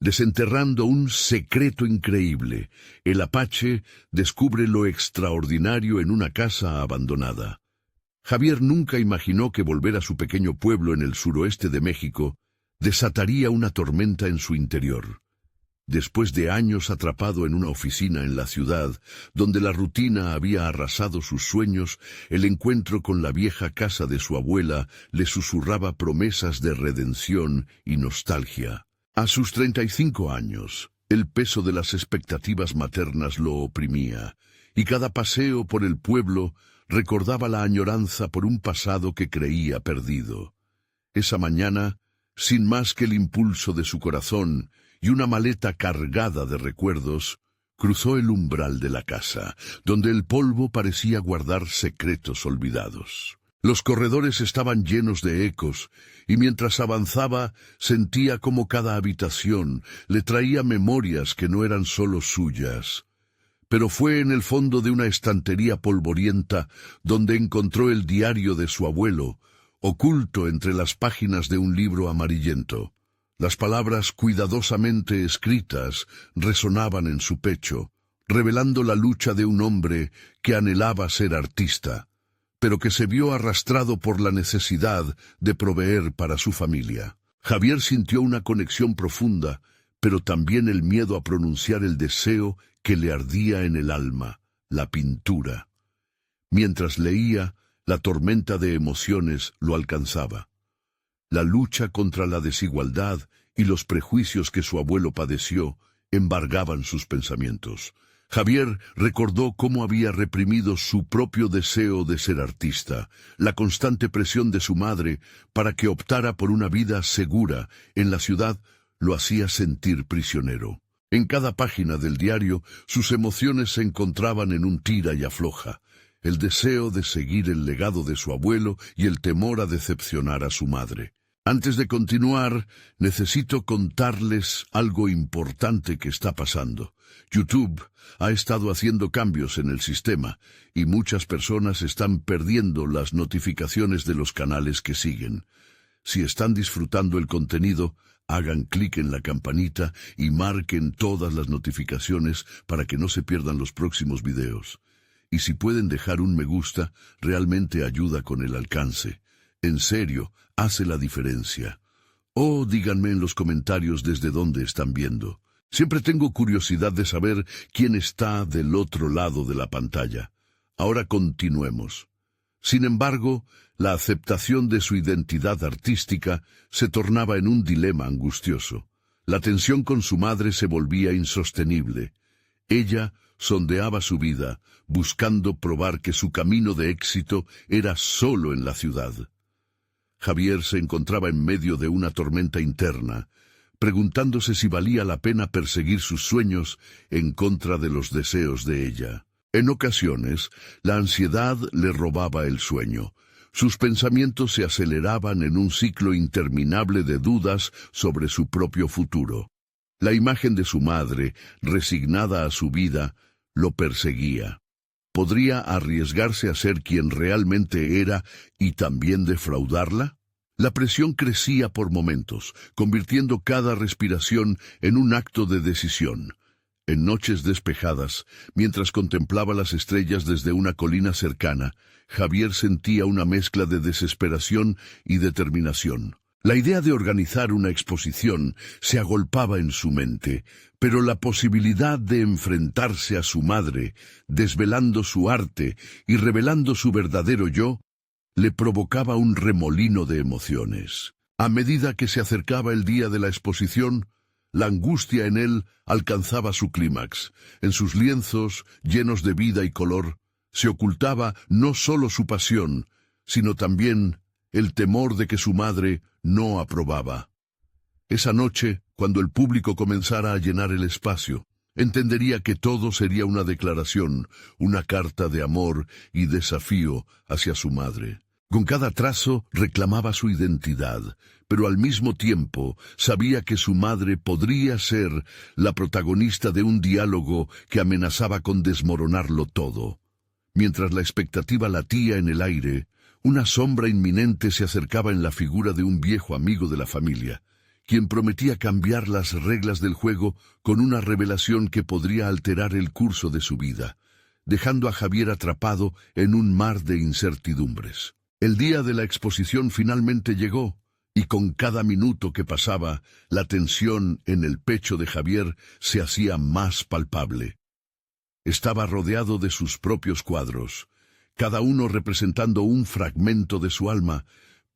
Desenterrando un secreto increíble, el Apache descubre lo extraordinario en una casa abandonada. Javier nunca imaginó que volver a su pequeño pueblo en el suroeste de México desataría una tormenta en su interior. Después de años atrapado en una oficina en la ciudad, donde la rutina había arrasado sus sueños, el encuentro con la vieja casa de su abuela le susurraba promesas de redención y nostalgia. A sus 35 años, el peso de las expectativas maternas lo oprimía, y cada paseo por el pueblo recordaba la añoranza por un pasado que creía perdido. Esa mañana, sin más que el impulso de su corazón y una maleta cargada de recuerdos, cruzó el umbral de la casa, donde el polvo parecía guardar secretos olvidados. Los corredores estaban llenos de ecos, y mientras avanzaba sentía como cada habitación le traía memorias que no eran solo suyas. Pero fue en el fondo de una estantería polvorienta donde encontró el diario de su abuelo, oculto entre las páginas de un libro amarillento. Las palabras cuidadosamente escritas resonaban en su pecho, revelando la lucha de un hombre que anhelaba ser artista, pero que se vio arrastrado por la necesidad de proveer para su familia. Javier sintió una conexión profunda, pero también el miedo a pronunciar el deseo que le ardía en el alma, la pintura. Mientras leía, la tormenta de emociones lo alcanzaba. La lucha contra la desigualdad y los prejuicios que su abuelo padeció embargaban sus pensamientos. Javier recordó cómo había reprimido su propio deseo de ser artista, la constante presión de su madre para que optara por una vida segura en la ciudad lo hacía sentir prisionero. En cada página del diario, sus emociones se encontraban en un tira y afloja, el deseo de seguir el legado de su abuelo y el temor a decepcionar a su madre. Antes de continuar, necesito contarles algo importante que está pasando. YouTube ha estado haciendo cambios en el sistema y muchas personas están perdiendo las notificaciones de los canales que siguen. Si están disfrutando el contenido, hagan clic en la campanita y marquen todas las notificaciones para que no se pierdan los próximos videos. Y si pueden dejar un me gusta, realmente ayuda con el alcance. En serio, hace la diferencia. O díganme en los comentarios desde dónde están viendo. Siempre tengo curiosidad de saber quién está del otro lado de la pantalla. Ahora continuemos. Sin embargo, la aceptación de su identidad artística se tornaba en un dilema angustioso. La tensión con su madre se volvía insostenible. Ella sondeaba su vida, buscando probar que su camino de éxito era solo en la ciudad. Javier se encontraba en medio de una tormenta interna, preguntándose si valía la pena perseguir sus sueños en contra de los deseos de ella. En ocasiones, la ansiedad le robaba el sueño. Sus pensamientos se aceleraban en un ciclo interminable de dudas sobre su propio futuro. La imagen de su madre, resignada a su vida, lo perseguía. ¿Podría arriesgarse a ser quien realmente era y también defraudarla? La presión crecía por momentos, convirtiendo cada respiración en un acto de decisión. En noches despejadas, mientras contemplaba las estrellas desde una colina cercana, Javier sentía una mezcla de desesperación y determinación. La idea de organizar una exposición se agolpaba en su mente, pero la posibilidad de enfrentarse a su madre, desvelando su arte y revelando su verdadero yo, le provocaba un remolino de emociones. A medida que se acercaba el día de la exposición, la angustia en él alcanzaba su clímax. En sus lienzos, llenos de vida y color, se ocultaba no solo su pasión, sino también el temor de que su madre no aprobaba. Esa noche, cuando el público comenzara a llenar el espacio, entendería que todo sería una declaración, una carta de amor y desafío hacia su madre. Con cada trazo reclamaba su identidad, pero al mismo tiempo sabía que su madre podría ser la protagonista de un diálogo que amenazaba con desmoronarlo todo. Mientras la expectativa latía en el aire, una sombra inminente se acercaba en la figura de un viejo amigo de la familia, quien prometía cambiar las reglas del juego con una revelación que podría alterar el curso de su vida, dejando a Javier atrapado en un mar de incertidumbres. El día de la exposición finalmente llegó, y con cada minuto que pasaba, la tensión en el pecho de Javier se hacía más palpable. Estaba rodeado de sus propios cuadros, cada uno representando un fragmento de su alma,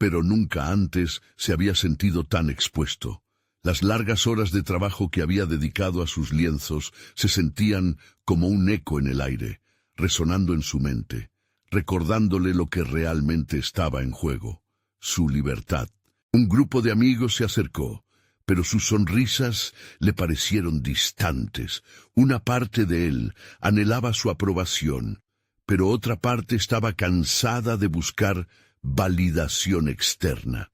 pero nunca antes se había sentido tan expuesto. Las largas horas de trabajo que había dedicado a sus lienzos se sentían como un eco en el aire, resonando en su mente, recordándole lo que realmente estaba en juego, su libertad. Un grupo de amigos se acercó, pero sus sonrisas le parecieron distantes. Una parte de él anhelaba su aprobación, pero otra parte estaba cansada de buscar validación externa.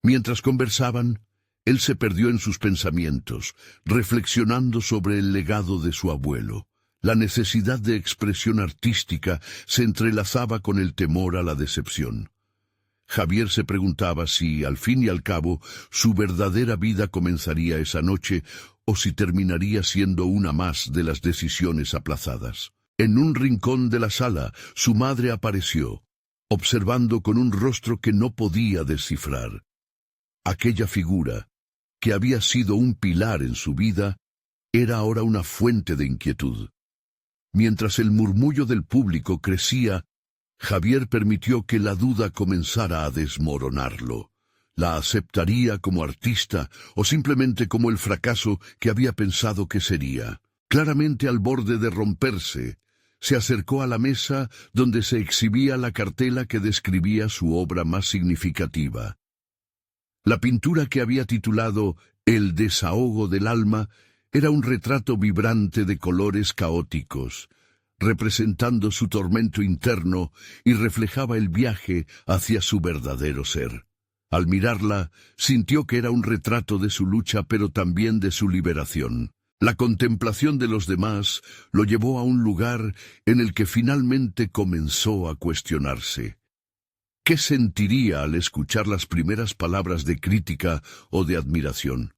Mientras conversaban, él se perdió en sus pensamientos, reflexionando sobre el legado de su abuelo. La necesidad de expresión artística se entrelazaba con el temor a la decepción. Javier se preguntaba si, al fin y al cabo, su verdadera vida comenzaría esa noche o si terminaría siendo una más de las decisiones aplazadas. En un rincón de la sala, su madre apareció, observando con un rostro que no podía descifrar. Aquella figura, que había sido un pilar en su vida, era ahora una fuente de inquietud. Mientras el murmullo del público crecía, Javier permitió que la duda comenzara a desmoronarlo. ¿La aceptaría como artista o simplemente como el fracaso que había pensado que sería? Claramente al borde de romperse, se acercó a la mesa donde se exhibía la cartela que describía su obra más significativa. La pintura que había titulado El desahogo del alma era un retrato vibrante de colores caóticos, representando su tormento interno y reflejaba el viaje hacia su verdadero ser. Al mirarla, sintió que era un retrato de su lucha pero también de su liberación. La contemplación de los demás lo llevó a un lugar en el que finalmente comenzó a cuestionarse. ¿Qué sentiría al escuchar las primeras palabras de crítica o de admiración?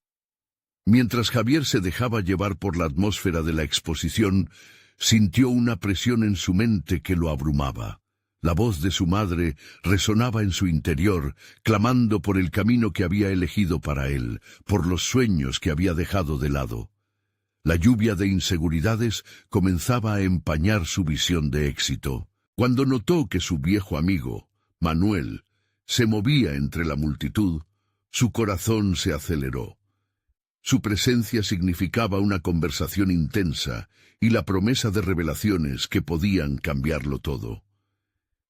Mientras Javier se dejaba llevar por la atmósfera de la exposición, sintió una presión en su mente que lo abrumaba. La voz de su madre resonaba en su interior, clamando por el camino que había elegido para él, por los sueños que había dejado de lado. La lluvia de inseguridades comenzaba a empañar su visión de éxito. Cuando notó que su viejo amigo, Manuel, se movía entre la multitud, su corazón se aceleró. Su presencia significaba una conversación intensa y la promesa de revelaciones que podían cambiarlo todo.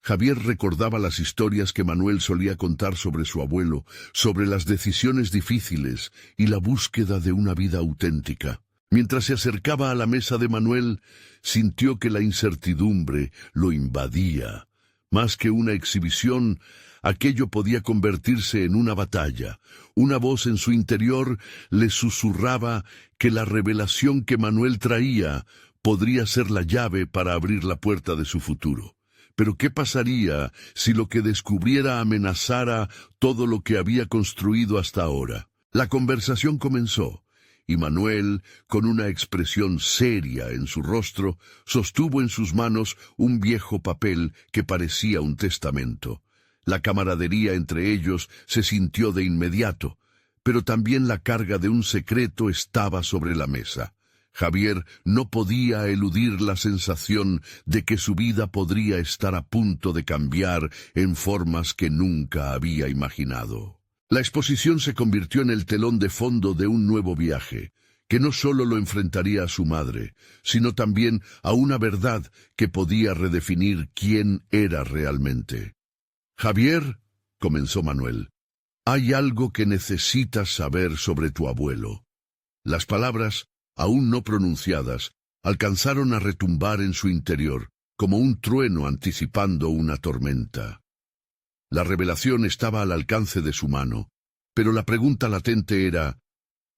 Javier recordaba las historias que Manuel solía contar sobre su abuelo, sobre las decisiones difíciles y la búsqueda de una vida auténtica. Mientras se acercaba a la mesa de Manuel, sintió que la incertidumbre lo invadía. Más que una exhibición, aquello podía convertirse en una batalla. Una voz en su interior le susurraba que la revelación que Manuel traía podría ser la llave para abrir la puerta de su futuro. Pero ¿qué pasaría si lo que descubriera amenazara todo lo que había construido hasta ahora? La conversación comenzó, y Manuel, con una expresión seria en su rostro, sostuvo en sus manos un viejo papel que parecía un testamento. La camaradería entre ellos se sintió de inmediato, pero también la carga de un secreto estaba sobre la mesa. Javier no podía eludir la sensación de que su vida podría estar a punto de cambiar en formas que nunca había imaginado. La exposición se convirtió en el telón de fondo de un nuevo viaje, que no solo lo enfrentaría a su madre, sino también a una verdad que podía redefinir quién era realmente. «Javier», comenzó Manuel, «hay algo que necesitas saber sobre tu abuelo». Las palabras, aún no pronunciadas, alcanzaron a retumbar en su interior, como un trueno anticipando una tormenta. La revelación estaba al alcance de su mano, pero la pregunta latente era,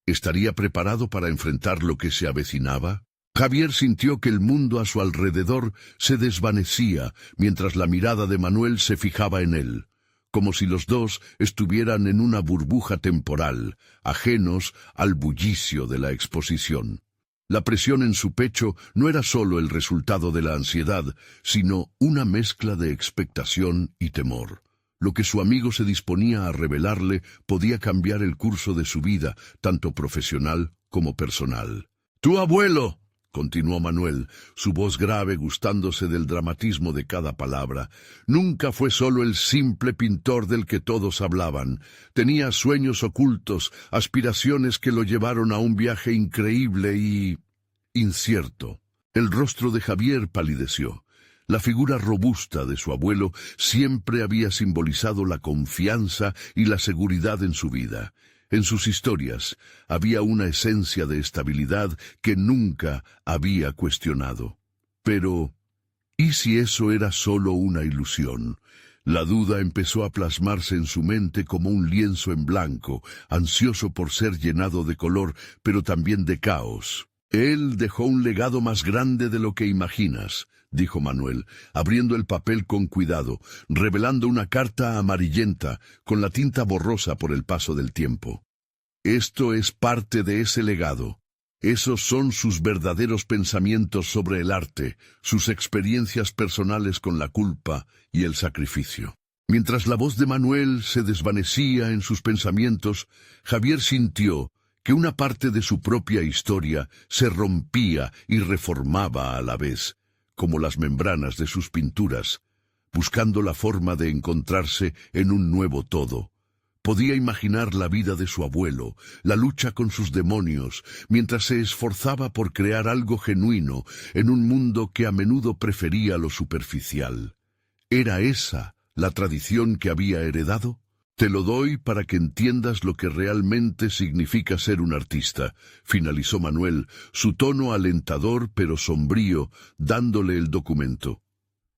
¿estaría preparado para enfrentar lo que se avecinaba? Javier sintió que el mundo a su alrededor se desvanecía mientras la mirada de Manuel se fijaba en él, como si los dos estuvieran en una burbuja temporal, ajenos al bullicio de la exposición. La presión en su pecho no era solo el resultado de la ansiedad, sino una mezcla de expectación y temor. Lo que su amigo se disponía a revelarle podía cambiar el curso de su vida, tanto profesional como personal. «¡Tu abuelo!», continuó Manuel, su voz grave gustándose del dramatismo de cada palabra. «Nunca fue solo el simple pintor del que todos hablaban. Tenía sueños ocultos, aspiraciones que lo llevaron a un viaje increíble y incierto». El rostro de Javier palideció. La figura robusta de su abuelo siempre había simbolizado la confianza y la seguridad en su vida. En sus historias había una esencia de estabilidad que nunca había cuestionado. Pero, ¿y si eso era solo una ilusión? La duda empezó a plasmarse en su mente como un lienzo en blanco, ansioso por ser llenado de color, pero también de caos. «Él dejó un legado más grande de lo que imaginas», dijo Manuel, abriendo el papel con cuidado, revelando una carta amarillenta, con la tinta borrosa por el paso del tiempo. «Esto es parte de ese legado. Esos son sus verdaderos pensamientos sobre el arte, sus experiencias personales con la culpa y el sacrificio». Mientras la voz de Manuel se desvanecía en sus pensamientos, Javier sintió que una parte de su propia historia se rompía y reformaba a la vez, como las membranas de sus pinturas, buscando la forma de encontrarse en un nuevo todo. Podía imaginar la vida de su abuelo, la lucha con sus demonios, mientras se esforzaba por crear algo genuino en un mundo que a menudo prefería lo superficial. ¿Era esa la tradición que había heredado? «Te lo doy para que entiendas lo que realmente significa ser un artista», finalizó Manuel, su tono alentador pero sombrío, dándole el documento.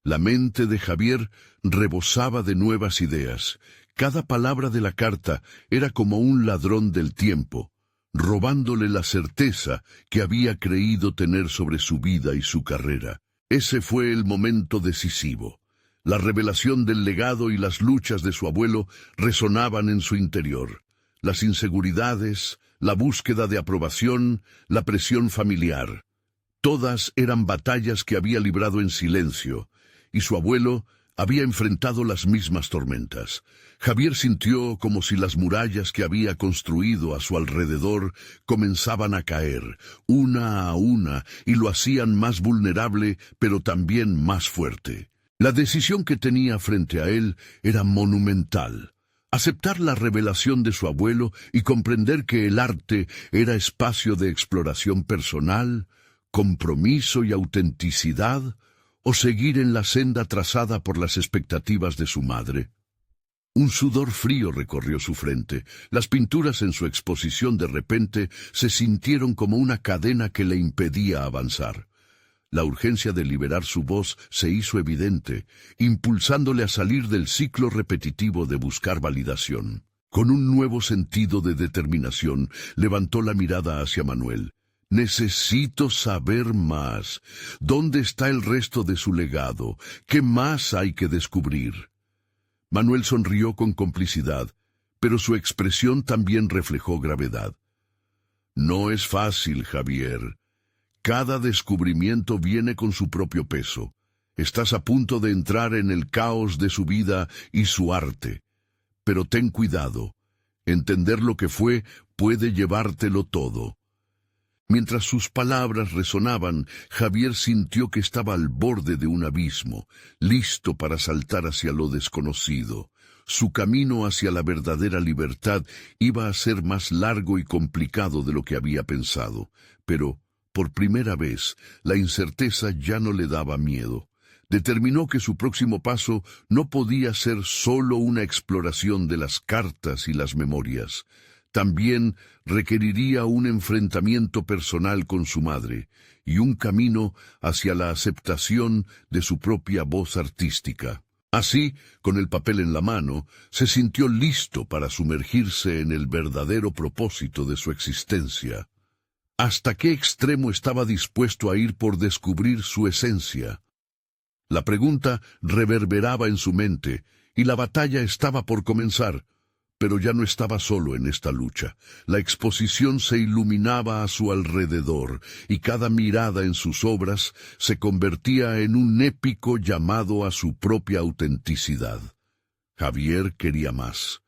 La mente de Javier rebosaba de nuevas ideas. Cada palabra de la carta era como un ladrón del tiempo, robándole la certeza que había creído tener sobre su vida y su carrera. Ese fue el momento decisivo. La revelación del legado y las luchas de su abuelo resonaban en su interior. Las inseguridades, la búsqueda de aprobación, la presión familiar. Todas eran batallas que había librado en silencio, y su abuelo había enfrentado las mismas tormentas. Javier sintió como si las murallas que había construido a su alrededor comenzaban a caer, una a una, y lo hacían más vulnerable, pero también más fuerte. La decisión que tenía frente a él era monumental. Aceptar la revelación de su abuelo y comprender que el arte era espacio de exploración personal, compromiso y autenticidad, o seguir en la senda trazada por las expectativas de su madre. Un sudor frío recorrió su frente. Las pinturas en su exposición de repente se sintieron como una cadena que le impedía avanzar. La urgencia de liberar su voz se hizo evidente, impulsándole a salir del ciclo repetitivo de buscar validación. Con un nuevo sentido de determinación, levantó la mirada hacia Manuel. «Necesito saber más. ¿Dónde está el resto de su legado? ¿Qué más hay que descubrir?». Manuel sonrió con complicidad, pero su expresión también reflejó gravedad. «No es fácil, Javier. Cada descubrimiento viene con su propio peso. Estás a punto de entrar en el caos de su vida y su arte. Pero ten cuidado. Entender lo que fue puede llevártelo todo». Mientras sus palabras resonaban, Javier sintió que estaba al borde de un abismo, listo para saltar hacia lo desconocido. Su camino hacia la verdadera libertad iba a ser más largo y complicado de lo que había pensado, pero por primera vez, la incerteza ya no le daba miedo. Determinó que su próximo paso no podía ser solo una exploración de las cartas y las memorias. También requeriría un enfrentamiento personal con su madre y un camino hacia la aceptación de su propia voz artística. Así, con el papel en la mano, se sintió listo para sumergirse en el verdadero propósito de su existencia. ¿Hasta qué extremo estaba dispuesto a ir por descubrir su esencia? La pregunta reverberaba en su mente, y la batalla estaba por comenzar. Pero ya no estaba solo en esta lucha. La exposición se iluminaba a su alrededor, y cada mirada en sus obras se convertía en un épico llamado a su propia autenticidad. Javier quería más,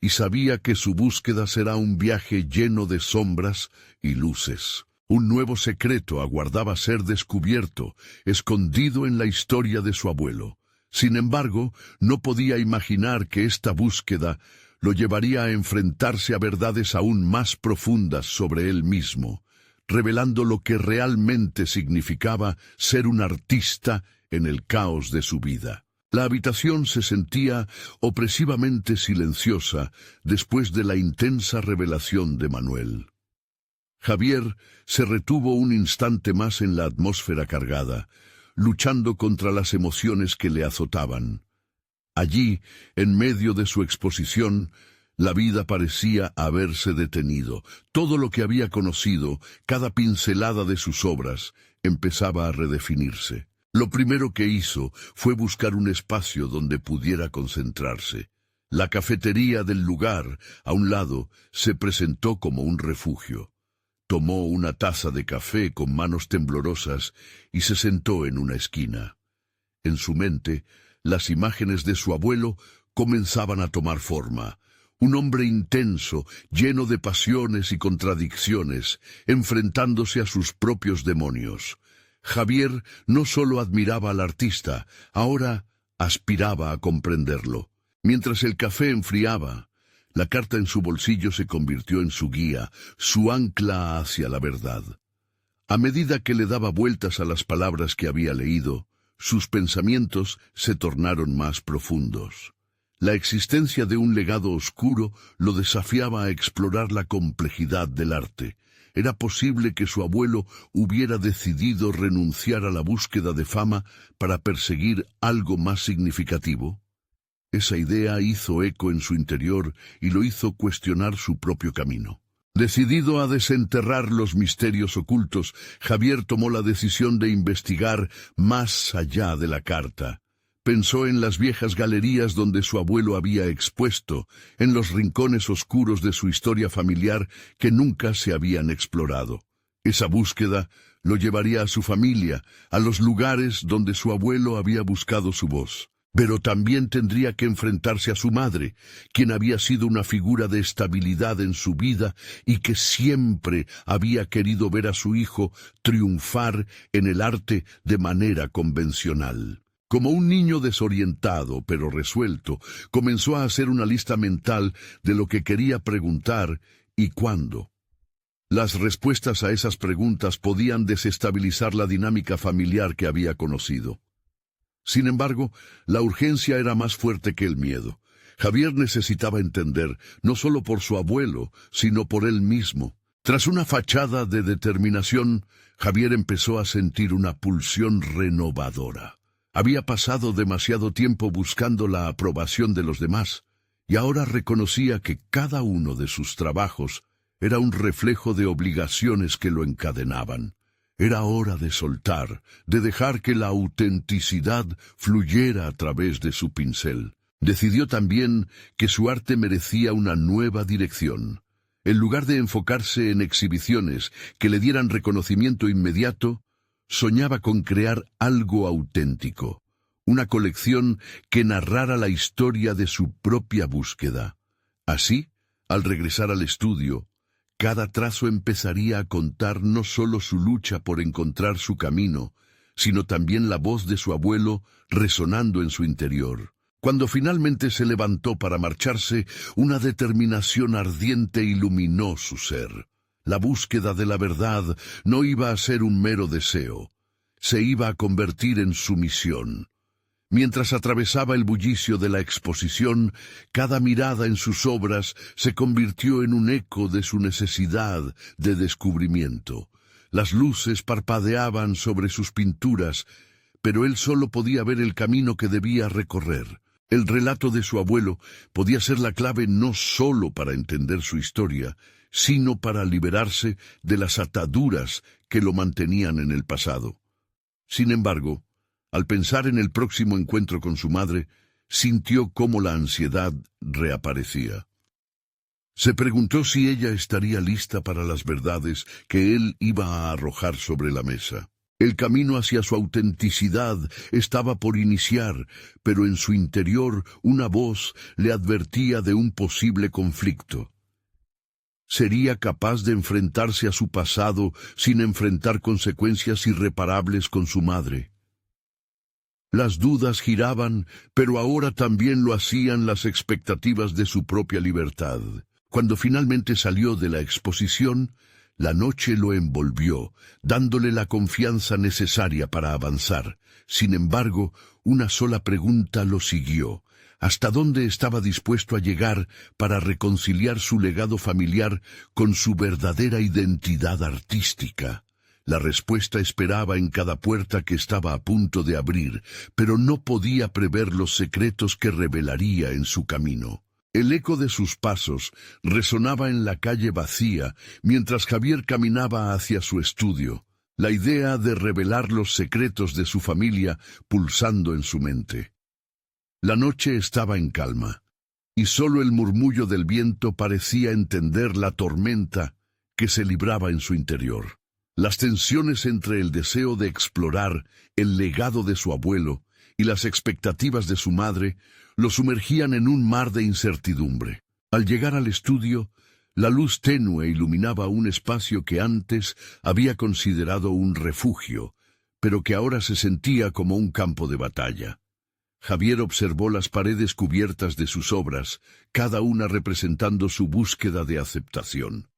y sabía que su búsqueda será un viaje lleno de sombras y luces. Un nuevo secreto aguardaba ser descubierto, escondido en la historia de su abuelo. Sin embargo, no podía imaginar que esta búsqueda lo llevaría a enfrentarse a verdades aún más profundas sobre él mismo, revelando lo que realmente significaba ser un artista en el caos de su vida. La habitación se sentía opresivamente silenciosa después de la intensa revelación de Manuel. Javier se retuvo un instante más en la atmósfera cargada, luchando contra las emociones que le azotaban. Allí, en medio de su exposición, la vida parecía haberse detenido. Todo lo que había conocido, cada pincelada de sus obras, empezaba a redefinirse. Lo primero que hizo fue buscar un espacio donde pudiera concentrarse. La cafetería del lugar, a un lado, se presentó como un refugio. Tomó una taza de café con manos temblorosas y se sentó en una esquina. En su mente, las imágenes de su abuelo comenzaban a tomar forma. Un hombre intenso, lleno de pasiones y contradicciones, enfrentándose a sus propios demonios. Javier no solo admiraba al artista, ahora aspiraba a comprenderlo. Mientras el café enfriaba, la carta en su bolsillo se convirtió en su guía, su ancla hacia la verdad. A medida que le daba vueltas a las palabras que había leído, sus pensamientos se tornaron más profundos. La existencia de un legado oscuro lo desafiaba a explorar la complejidad del arte. ¿Era posible que su abuelo hubiera decidido renunciar a la búsqueda de fama para perseguir algo más significativo? Esa idea hizo eco en su interior y lo hizo cuestionar su propio camino. Decidido a desenterrar los misterios ocultos, Javier tomó la decisión de investigar más allá de la carta. Pensó en las viejas galerías donde su abuelo había expuesto, en los rincones oscuros de su historia familiar que nunca se habían explorado. Esa búsqueda lo llevaría a su familia, a los lugares donde su abuelo había buscado su voz. Pero también tendría que enfrentarse a su madre, quien había sido una figura de estabilidad en su vida y que siempre había querido ver a su hijo triunfar en el arte de manera convencional. Como un niño desorientado pero resuelto, comenzó a hacer una lista mental de lo que quería preguntar y cuándo. Las respuestas a esas preguntas podían desestabilizar la dinámica familiar que había conocido. Sin embargo, la urgencia era más fuerte que el miedo. Javier necesitaba entender, no solo por su abuelo, sino por él mismo. Tras una fachada de determinación, Javier empezó a sentir una pulsión renovadora. Había pasado demasiado tiempo buscando la aprobación de los demás, y ahora reconocía que cada uno de sus trabajos era un reflejo de obligaciones que lo encadenaban. Era hora de soltar, de dejar que la autenticidad fluyera a través de su pincel. Decidió también que su arte merecía una nueva dirección. En lugar de enfocarse en exhibiciones que le dieran reconocimiento inmediato, soñaba con crear algo auténtico, una colección que narrara la historia de su propia búsqueda. Así, al regresar al estudio, cada trazo empezaría a contar no solo su lucha por encontrar su camino, sino también la voz de su abuelo resonando en su interior. Cuando finalmente se levantó para marcharse, una determinación ardiente iluminó su ser. La búsqueda de la verdad no iba a ser un mero deseo, se iba a convertir en su misión. Mientras atravesaba el bullicio de la exposición, cada mirada en sus obras se convirtió en un eco de su necesidad de descubrimiento. Las luces parpadeaban sobre sus pinturas, pero él solo podía ver el camino que debía recorrer. El relato de su abuelo podía ser la clave no solo para entender su historia, sino para liberarse de las ataduras que lo mantenían en el pasado. Sin embargo, al pensar en el próximo encuentro con su madre, sintió cómo la ansiedad reaparecía. Se preguntó si ella estaría lista para las verdades que él iba a arrojar sobre la mesa. El camino hacia su autenticidad estaba por iniciar, pero en su interior una voz le advertía de un posible conflicto. ¿Sería capaz de enfrentarse a su pasado sin enfrentar consecuencias irreparables con su madre? Las dudas giraban, pero ahora también lo hacían las expectativas de su propia libertad. Cuando finalmente salió de la exposición, la noche lo envolvió, dándole la confianza necesaria para avanzar. Sin embargo, una sola pregunta lo siguió. ¿Hasta dónde estaba dispuesto a llegar para reconciliar su legado familiar con su verdadera identidad artística? La respuesta esperaba en cada puerta que estaba a punto de abrir, pero no podía prever los secretos que revelaría en su camino. El eco de sus pasos resonaba en la calle vacía mientras Javier caminaba hacia su estudio, la idea de revelar los secretos de su familia pulsando en su mente. La noche estaba en calma, y solo el murmullo del viento parecía entender la tormenta que se libraba en su interior. Las tensiones entre el deseo de explorar el legado de su abuelo y las expectativas de su madre lo sumergían en un mar de incertidumbre. Al llegar al estudio, la luz tenue iluminaba un espacio que antes había considerado un refugio, pero que ahora se sentía como un campo de batalla. Javier observó las paredes cubiertas de sus obras, cada una representando su búsqueda de aceptación.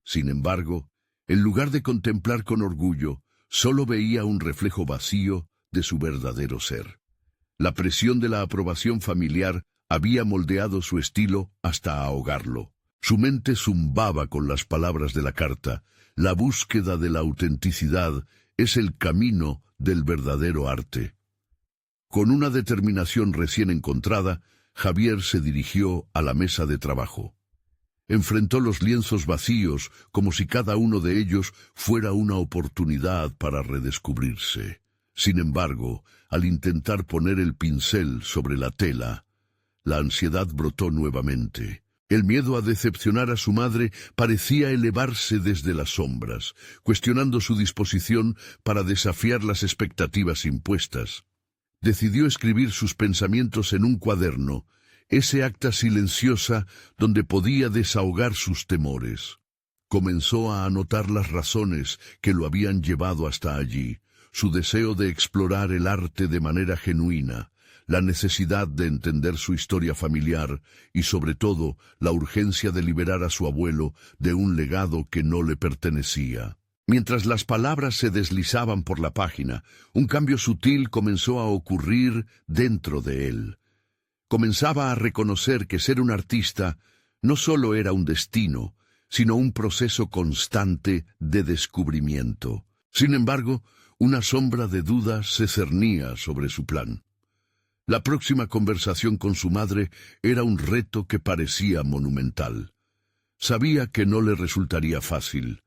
Sin embargo, en lugar de contemplar con orgullo, solo veía un reflejo vacío de su verdadero ser. La presión de la aprobación familiar había moldeado su estilo hasta ahogarlo. Su mente zumbaba con las palabras de la carta. La búsqueda de la autenticidad es el camino del verdadero arte. Con una determinación recién encontrada, Javier se dirigió a la mesa de trabajo. Enfrentó los lienzos vacíos como si cada uno de ellos fuera una oportunidad para redescubrirse. Sin embargo, al intentar poner el pincel sobre la tela, la ansiedad brotó nuevamente. El miedo a decepcionar a su madre parecía elevarse desde las sombras, cuestionando su disposición para desafiar las expectativas impuestas. Decidió escribir sus pensamientos en un cuaderno, ese acta silenciosa donde podía desahogar sus temores. Comenzó a anotar las razones que lo habían llevado hasta allí, su deseo de explorar el arte de manera genuina, la necesidad de entender su historia familiar y, sobre todo, la urgencia de liberar a su abuelo de un legado que no le pertenecía. Mientras las palabras se deslizaban por la página, un cambio sutil comenzó a ocurrir dentro de él. Comenzaba a reconocer que ser un artista no solo era un destino, sino un proceso constante de descubrimiento. Sin embargo, una sombra de duda se cernía sobre su plan. La próxima conversación con su madre era un reto que parecía monumental. Sabía que no le resultaría fácil.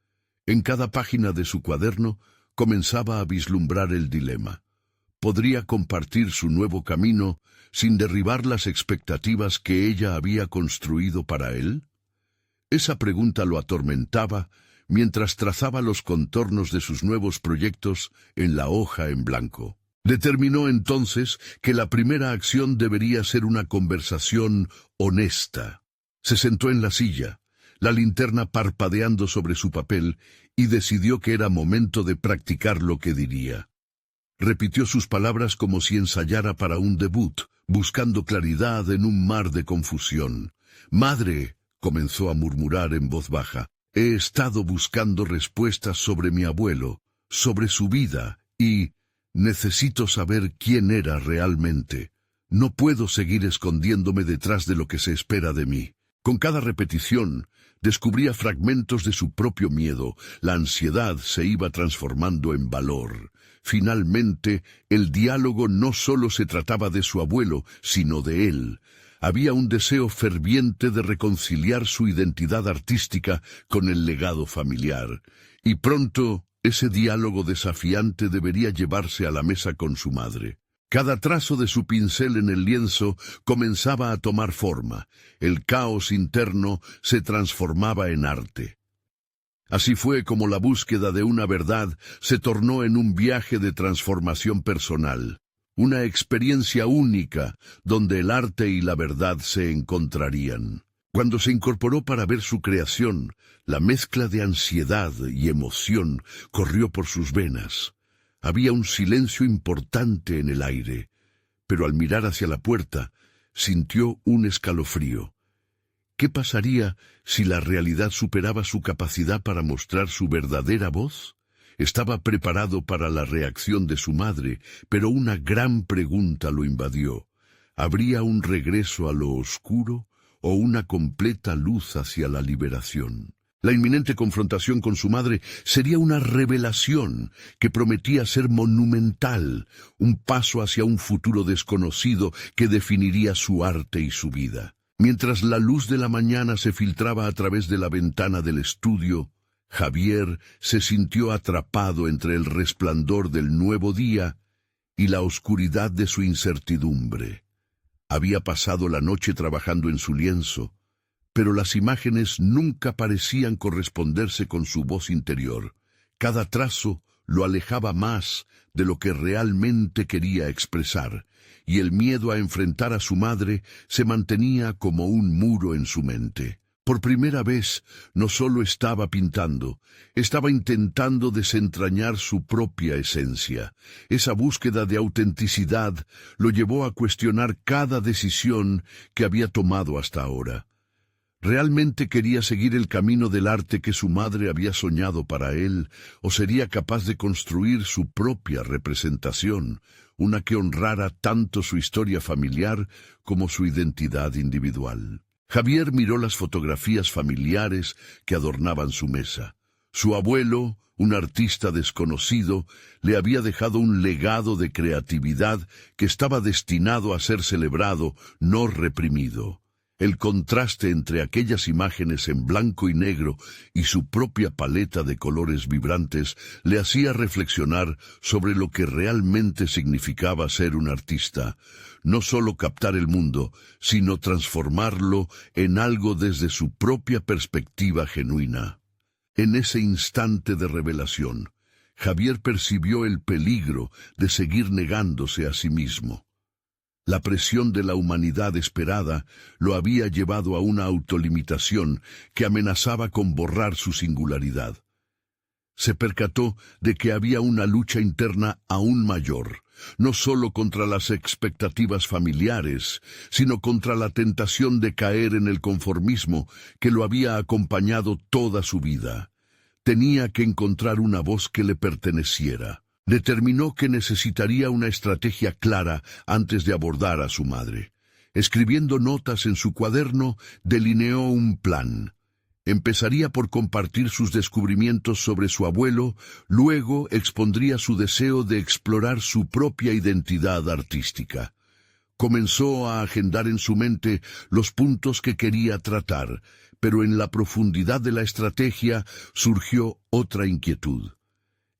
En cada página de su cuaderno comenzaba a vislumbrar el dilema. ¿Podría compartir su nuevo camino sin derribar las expectativas que ella había construido para él? Esa pregunta lo atormentaba mientras trazaba los contornos de sus nuevos proyectos en la hoja en blanco. Determinó entonces que la primera acción debería ser una conversación honesta. Se sentó en la silla, la linterna parpadeando sobre su papel, y decidió que era momento de practicar lo que diría. Repitió sus palabras como si ensayara para un debut, buscando claridad en un mar de confusión. «Madre», comenzó a murmurar en voz baja, «he estado buscando respuestas sobre mi abuelo, sobre su vida, y necesito saber quién era realmente. No puedo seguir escondiéndome detrás de lo que se espera de mí». Con cada repetición, descubría fragmentos de su propio miedo. La ansiedad se iba transformando en valor. Finalmente, el diálogo no solo se trataba de su abuelo, sino de él. Había un deseo ferviente de reconciliar su identidad artística con el legado familiar. Y pronto, ese diálogo desafiante debería llevarse a la mesa con su madre. Cada trazo de su pincel en el lienzo comenzaba a tomar forma. El caos interno se transformaba en arte. Así fue como la búsqueda de una verdad se tornó en un viaje de transformación personal, una experiencia única donde el arte y la verdad se encontrarían. Cuando se incorporó para ver su creación, la mezcla de ansiedad y emoción corrió por sus venas. Había un silencio importante en el aire, pero al mirar hacia la puerta, sintió un escalofrío. ¿Qué pasaría si la realidad superaba su capacidad para mostrar su verdadera voz? Estaba preparado para la reacción de su madre, pero una gran pregunta lo invadió. ¿Habría un regreso a lo oscuro o una completa luz hacia la liberación? La inminente confrontación con su madre sería una revelación que prometía ser monumental, un paso hacia un futuro desconocido que definiría su arte y su vida. Mientras la luz de la mañana se filtraba a través de la ventana del estudio, Javier se sintió atrapado entre el resplandor del nuevo día y la oscuridad de su incertidumbre. Había pasado la noche trabajando en su lienzo, pero las imágenes nunca parecían corresponderse con su voz interior. Cada trazo lo alejaba más de lo que realmente quería expresar, y el miedo a enfrentar a su madre se mantenía como un muro en su mente. Por primera vez, no solo estaba pintando, estaba intentando desentrañar su propia esencia. Esa búsqueda de autenticidad lo llevó a cuestionar cada decisión que había tomado hasta ahora. ¿Realmente quería seguir el camino del arte que su madre había soñado para él, o sería capaz de construir su propia representación, una que honrara tanto su historia familiar como su identidad individual? Javier miró las fotografías familiares que adornaban su mesa. Su abuelo, un artista desconocido, le había dejado un legado de creatividad que estaba destinado a ser celebrado, no reprimido. El contraste entre aquellas imágenes en blanco y negro y su propia paleta de colores vibrantes le hacía reflexionar sobre lo que realmente significaba ser un artista, no solo captar el mundo, sino transformarlo en algo desde su propia perspectiva genuina. En ese instante de revelación, Javier percibió el peligro de seguir negándose a sí mismo. La presión de la humanidad esperada lo había llevado a una autolimitación que amenazaba con borrar su singularidad. Se percató de que había una lucha interna aún mayor, no solo contra las expectativas familiares, sino contra la tentación de caer en el conformismo que lo había acompañado toda su vida. Tenía que encontrar una voz que le perteneciera. Determinó que necesitaría una estrategia clara antes de abordar a su madre. Escribiendo notas en su cuaderno, delineó un plan. Empezaría por compartir sus descubrimientos sobre su abuelo, luego expondría su deseo de explorar su propia identidad artística. Comenzó a agendar en su mente los puntos que quería tratar, pero en la profundidad de la estrategia surgió otra inquietud.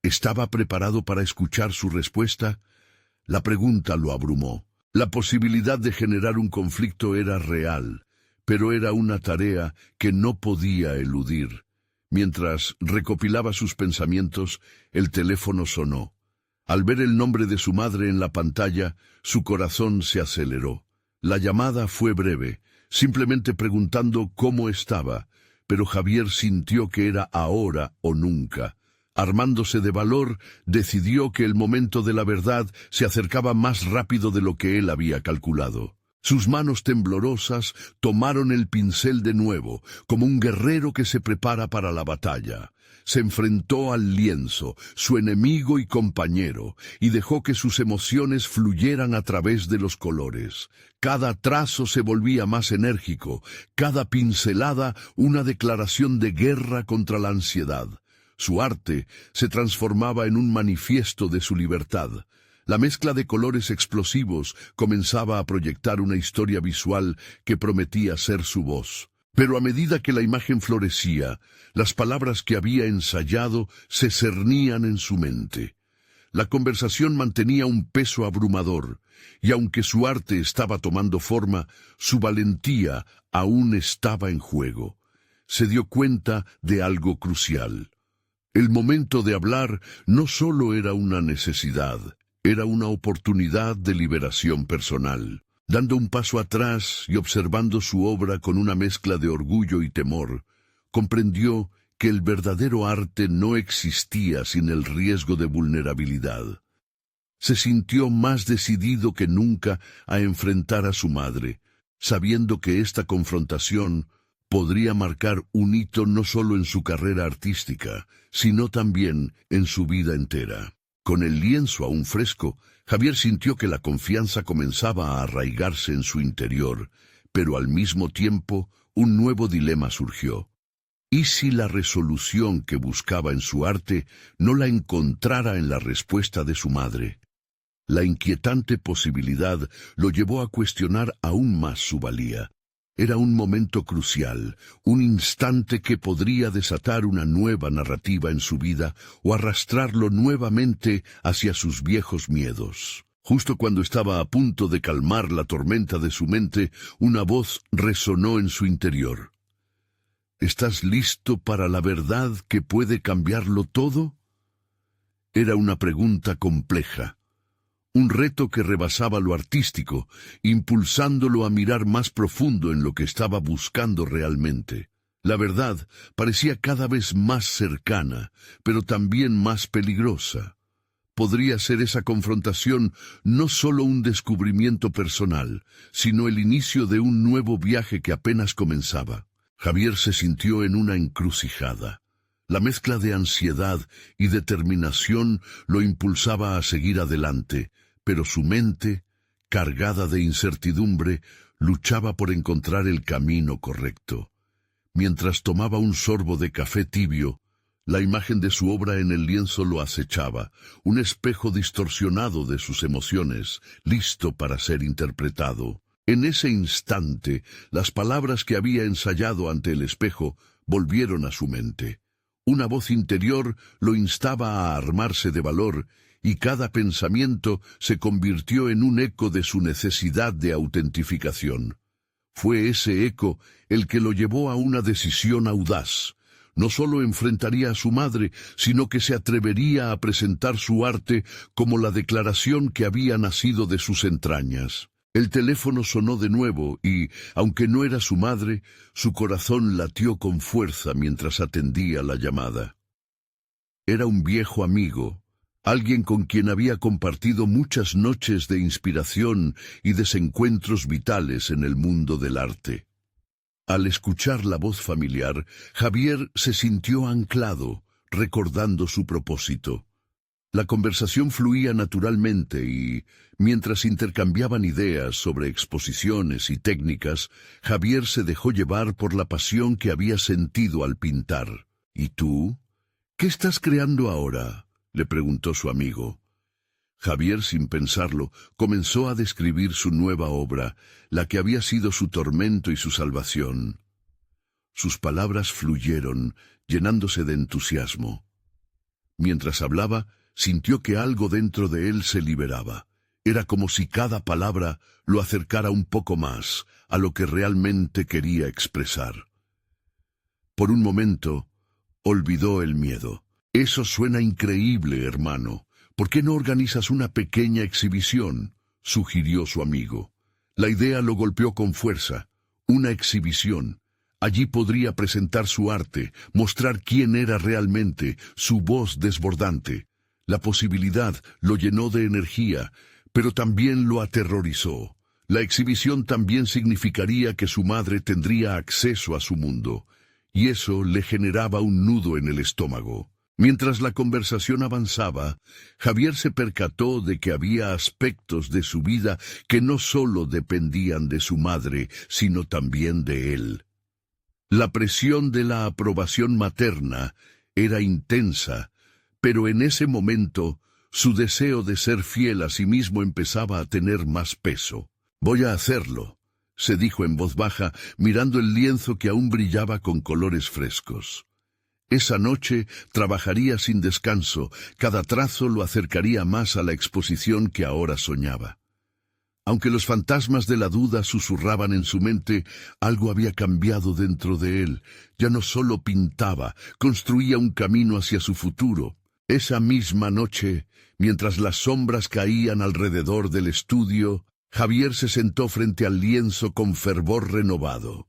¿Estaba preparado para escuchar su respuesta? La pregunta lo abrumó. La posibilidad de generar un conflicto era real, pero era una tarea que no podía eludir. Mientras recopilaba sus pensamientos, el teléfono sonó. Al ver el nombre de su madre en la pantalla, su corazón se aceleró. La llamada fue breve, simplemente preguntando cómo estaba, pero Javier sintió que era ahora o nunca. Armándose de valor, decidió que el momento de la verdad se acercaba más rápido de lo que él había calculado. Sus manos temblorosas tomaron el pincel de nuevo, como un guerrero que se prepara para la batalla. Se enfrentó al lienzo, su enemigo y compañero, y dejó que sus emociones fluyeran a través de los colores. Cada trazo se volvía más enérgico, cada pincelada una declaración de guerra contra la ansiedad. Su arte se transformaba en un manifiesto de su libertad. La mezcla de colores explosivos comenzaba a proyectar una historia visual que prometía ser su voz. Pero a medida que la imagen florecía, las palabras que había ensayado se cernían en su mente. La conversación mantenía un peso abrumador, y aunque su arte estaba tomando forma, su valentía aún estaba en juego. Se dio cuenta de algo crucial. El momento de hablar no solo era una necesidad, era una oportunidad de liberación personal. Dando un paso atrás y observando su obra con una mezcla de orgullo y temor, comprendió que el verdadero arte no existía sin el riesgo de vulnerabilidad. Se sintió más decidido que nunca a enfrentar a su madre, sabiendo que esta confrontación podría marcar un hito no solo en su carrera artística, sino también en su vida entera. Con el lienzo aún fresco, Javier sintió que la confianza comenzaba a arraigarse en su interior, pero al mismo tiempo un nuevo dilema surgió. ¿Y si la resolución que buscaba en su arte no la encontrara en la respuesta de su madre? La inquietante posibilidad lo llevó a cuestionar aún más su valía. Era un momento crucial, un instante que podría desatar una nueva narrativa en su vida o arrastrarlo nuevamente hacia sus viejos miedos. Justo cuando estaba a punto de calmar la tormenta de su mente, una voz resonó en su interior. ¿Estás listo para la verdad que puede cambiarlo todo? Era una pregunta compleja. Un reto que rebasaba lo artístico, impulsándolo a mirar más profundo en lo que estaba buscando realmente. La verdad parecía cada vez más cercana, pero también más peligrosa. Podría ser esa confrontación no solo un descubrimiento personal, sino el inicio de un nuevo viaje que apenas comenzaba. Javier se sintió en una encrucijada. La mezcla de ansiedad y determinación lo impulsaba a seguir adelante, pero su mente, cargada de incertidumbre, luchaba por encontrar el camino correcto. Mientras tomaba un sorbo de café tibio, la imagen de su obra en el lienzo lo acechaba, un espejo distorsionado de sus emociones, listo para ser interpretado. En ese instante, las palabras que había ensayado ante el espejo volvieron a su mente. Una voz interior lo instaba a armarse de valor, y cada pensamiento se convirtió en un eco de su necesidad de autentificación. Fue ese eco el que lo llevó a una decisión audaz. No solo enfrentaría a su madre, sino que se atrevería a presentar su arte como la declaración que había nacido de sus entrañas. El teléfono sonó de nuevo y, aunque no era su madre, su corazón latió con fuerza mientras atendía la llamada. Era un viejo amigo, alguien con quien había compartido muchas noches de inspiración y desencuentros vitales en el mundo del arte. Al escuchar la voz familiar, Javier se sintió anclado, recordando su propósito. La conversación fluía naturalmente y, mientras intercambiaban ideas sobre exposiciones y técnicas, Javier se dejó llevar por la pasión que había sentido al pintar. ¿Y tú? ¿Qué estás creando ahora?, le preguntó su amigo. Javier, sin pensarlo, comenzó a describir su nueva obra, la que había sido su tormento y su salvación. Sus palabras fluyeron, llenándose de entusiasmo. Mientras hablaba, sintió que algo dentro de él se liberaba. Era como si cada palabra lo acercara un poco más a lo que realmente quería expresar. Por un momento, olvidó el miedo. «Eso suena increíble, hermano. ¿Por qué no organizas una pequeña exhibición?», sugirió su amigo. La idea lo golpeó con fuerza. Una exhibición. Allí podría presentar su arte, mostrar quién era realmente, su voz desbordante. La posibilidad lo llenó de energía, pero también lo aterrorizó. La exhibición también significaría que su madre tendría acceso a su mundo, y eso le generaba un nudo en el estómago. Mientras la conversación avanzaba, Javier se percató de que había aspectos de su vida que no solo dependían de su madre, sino también de él. La presión de la aprobación materna era intensa, pero en ese momento su deseo de ser fiel a sí mismo empezaba a tener más peso. «Voy a hacerlo», se dijo en voz baja, mirando el lienzo que aún brillaba con colores frescos. Esa noche trabajaría sin descanso, cada trazo lo acercaría más a la exposición que ahora soñaba. Aunque los fantasmas de la duda susurraban en su mente, algo había cambiado dentro de él. Ya no solo pintaba, construía un camino hacia su futuro. Esa misma noche, mientras las sombras caían alrededor del estudio, Javier se sentó frente al lienzo con fervor renovado.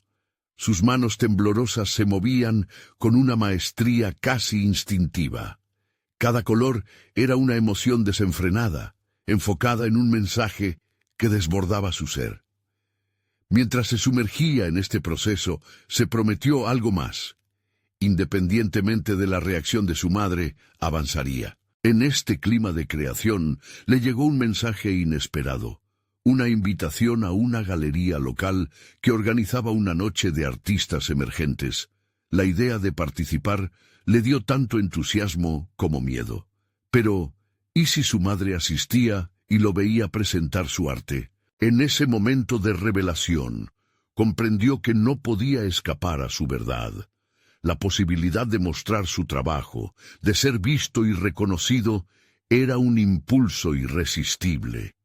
Sus manos temblorosas se movían con una maestría casi instintiva. Cada color era una emoción desenfrenada, enfocada en un mensaje que desbordaba su ser. Mientras se sumergía en este proceso, se prometió algo más. Independientemente de la reacción de su madre, avanzaría. En este clima de creación, le llegó un mensaje inesperado. Una invitación a una galería local que organizaba una noche de artistas emergentes. La idea de participar le dio tanto entusiasmo como miedo. Pero, ¿y si su madre asistía y lo veía presentar su arte? En ese momento de revelación, comprendió que no podía escapar a su verdad. La posibilidad de mostrar su trabajo, de ser visto y reconocido, era un impulso irresistible.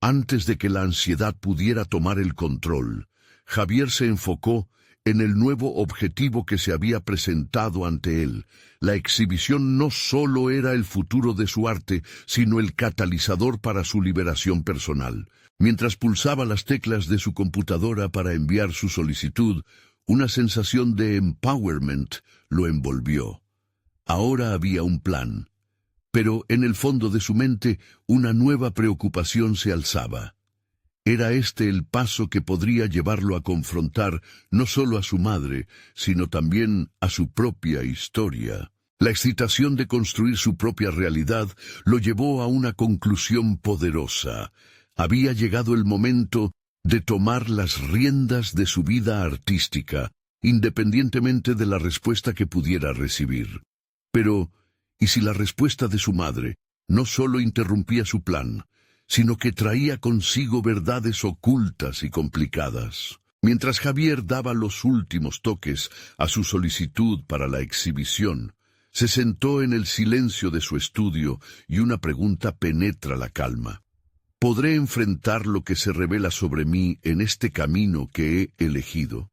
Antes de que la ansiedad pudiera tomar el control, Javier se enfocó en el nuevo objetivo que se había presentado ante él. La exhibición no solo era el futuro de su arte, sino el catalizador para su liberación personal. Mientras pulsaba las teclas de su computadora para enviar su solicitud, una sensación de empowerment lo envolvió. Ahora había un plan. Pero en el fondo de su mente una nueva preocupación se alzaba. Era este el paso que podría llevarlo a confrontar no solo a su madre, sino también a su propia historia. La excitación de construir su propia realidad lo llevó a una conclusión poderosa. Había llegado el momento de tomar las riendas de su vida artística, independientemente de la respuesta que pudiera recibir. Pero, ¿y si la respuesta de su madre no solo interrumpía su plan, sino que traía consigo verdades ocultas y complicadas? Mientras Javier daba los últimos toques a su solicitud para la exhibición, se sentó en el silencio de su estudio y una pregunta penetra la calma. ¿Podré enfrentar lo que se revela sobre mí en este camino que he elegido?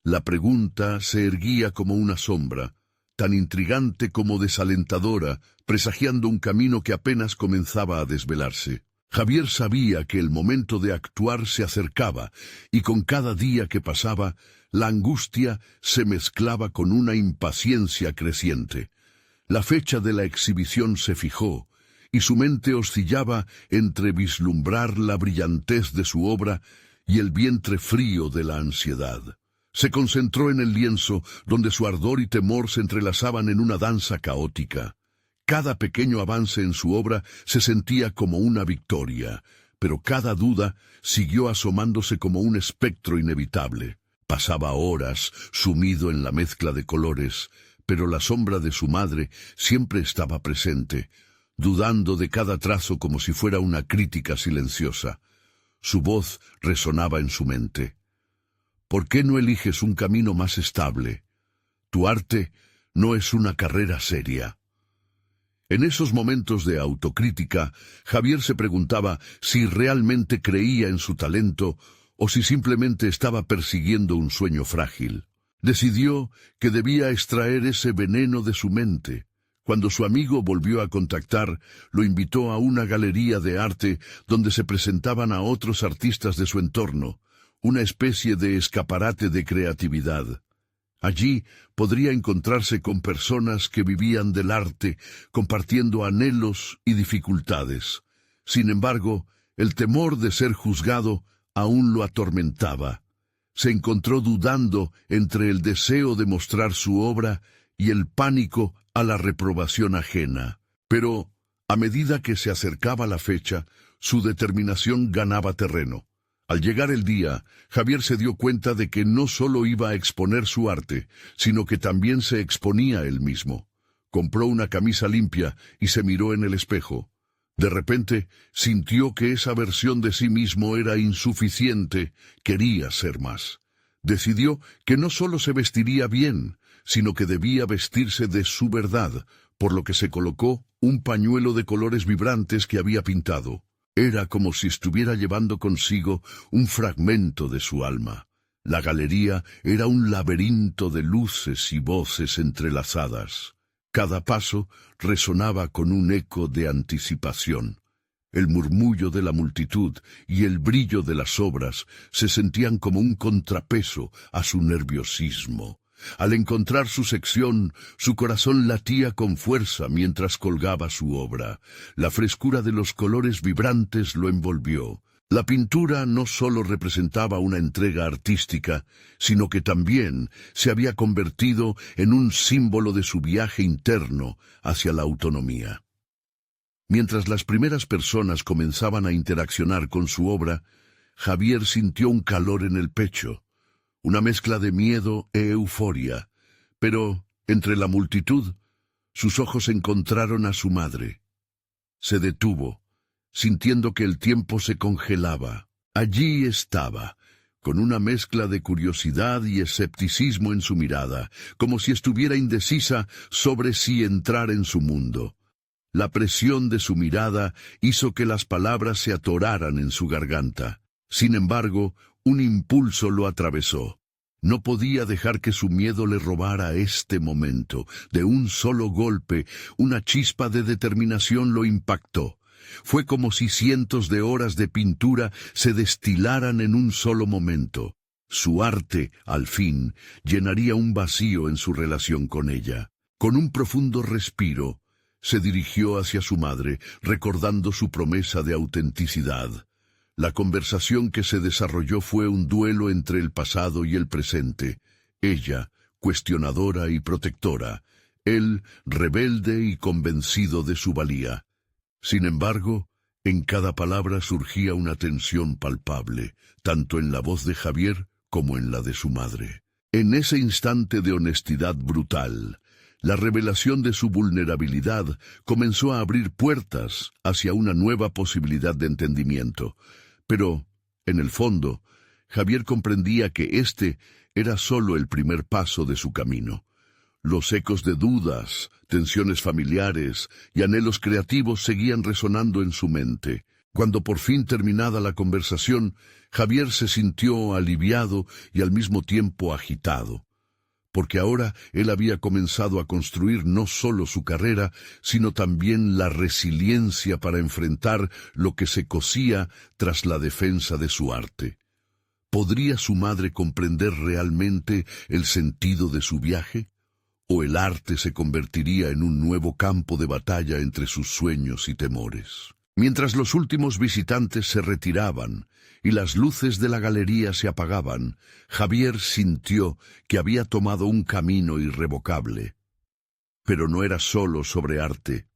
La pregunta se erguía como una sombra, tan intrigante como desalentadora, presagiando un camino que apenas comenzaba a desvelarse. Javier sabía que el momento de actuar se acercaba, y con cada día que pasaba, la angustia se mezclaba con una impaciencia creciente. La fecha de la exhibición se fijó, y su mente oscilaba entre vislumbrar la brillantez de su obra y el vientre frío de la ansiedad. Se concentró en el lienzo, donde su ardor y temor se entrelazaban en una danza caótica. Cada pequeño avance en su obra se sentía como una victoria, pero cada duda siguió asomándose como un espectro inevitable. Pasaba horas sumido en la mezcla de colores, pero la sombra de su madre siempre estaba presente, dudando de cada trazo como si fuera una crítica silenciosa. Su voz resonaba en su mente. ¿Por qué no eliges un camino más estable? Tu arte no es una carrera seria. En esos momentos de autocrítica, Javier se preguntaba si realmente creía en su talento o si simplemente estaba persiguiendo un sueño frágil. Decidió que debía extraer ese veneno de su mente. Cuando su amigo volvió a contactar, lo invitó a una galería de arte donde se presentaban a otros artistas de su entorno, una especie de escaparate de creatividad. Allí podría encontrarse con personas que vivían del arte, compartiendo anhelos y dificultades. Sin embargo, el temor de ser juzgado aún lo atormentaba. Se encontró dudando entre el deseo de mostrar su obra y el pánico a la reprobación ajena. Pero, a medida que se acercaba la fecha, su determinación ganaba terreno. Al llegar el día, Javier se dio cuenta de que no solo iba a exponer su arte, sino que también se exponía él mismo. Compró una camisa limpia y se miró en el espejo. De repente, sintió que esa versión de sí mismo era insuficiente, quería ser más. Decidió que no solo se vestiría bien, sino que debía vestirse de su verdad, por lo que se colocó un pañuelo de colores vibrantes que había pintado. Era como si estuviera llevando consigo un fragmento de su alma. La galería era un laberinto de luces y voces entrelazadas. Cada paso resonaba con un eco de anticipación. El murmullo de la multitud y el brillo de las obras se sentían como un contrapeso a su nerviosismo. Al encontrar su sección, su corazón latía con fuerza mientras colgaba su obra. La frescura de los colores vibrantes lo envolvió. La pintura no solo representaba una entrega artística, sino que también se había convertido en un símbolo de su viaje interno hacia la autonomía. Mientras las primeras personas comenzaban a interaccionar con su obra, Javier sintió un calor en el pecho, una mezcla de miedo e euforia, pero, entre la multitud, sus ojos encontraron a su madre. Se detuvo, sintiendo que el tiempo se congelaba. Allí estaba, con una mezcla de curiosidad y escepticismo en su mirada, como si estuviera indecisa sobre si entrar en su mundo. La presión de su mirada hizo que las palabras se atoraran en su garganta. Sin embargo, un impulso lo atravesó. No podía dejar que su miedo le robara este momento. De un solo golpe, una chispa de determinación lo impactó. Fue como si cientos de horas de pintura se destilaran en un solo momento. Su arte, al fin, llenaría un vacío en su relación con ella. Con un profundo respiro, se dirigió hacia su madre, recordando su promesa de autenticidad. La conversación que se desarrolló fue un duelo entre el pasado y el presente. Ella, cuestionadora y protectora; él, rebelde y convencido de su valía. Sin embargo, en cada palabra surgía una tensión palpable, tanto en la voz de Javier como en la de su madre. En ese instante de honestidad brutal, la revelación de su vulnerabilidad comenzó a abrir puertas hacia una nueva posibilidad de entendimiento. Pero, en el fondo, Javier comprendía que este era solo el primer paso de su camino. Los ecos de dudas, tensiones familiares y anhelos creativos seguían resonando en su mente. Cuando por fin terminada la conversación, Javier se sintió aliviado y al mismo tiempo agitado, porque ahora él había comenzado a construir no solo su carrera, sino también la resiliencia para enfrentar lo que se cosía tras la defensa de su arte. ¿Podría su madre comprender realmente el sentido de su viaje? ¿O el arte se convertiría en un nuevo campo de batalla entre sus sueños y temores? Mientras los últimos visitantes se retiraban y las luces de la galería se apagaban, Javier sintió que había tomado un camino irrevocable. Pero no era solo sobre arte.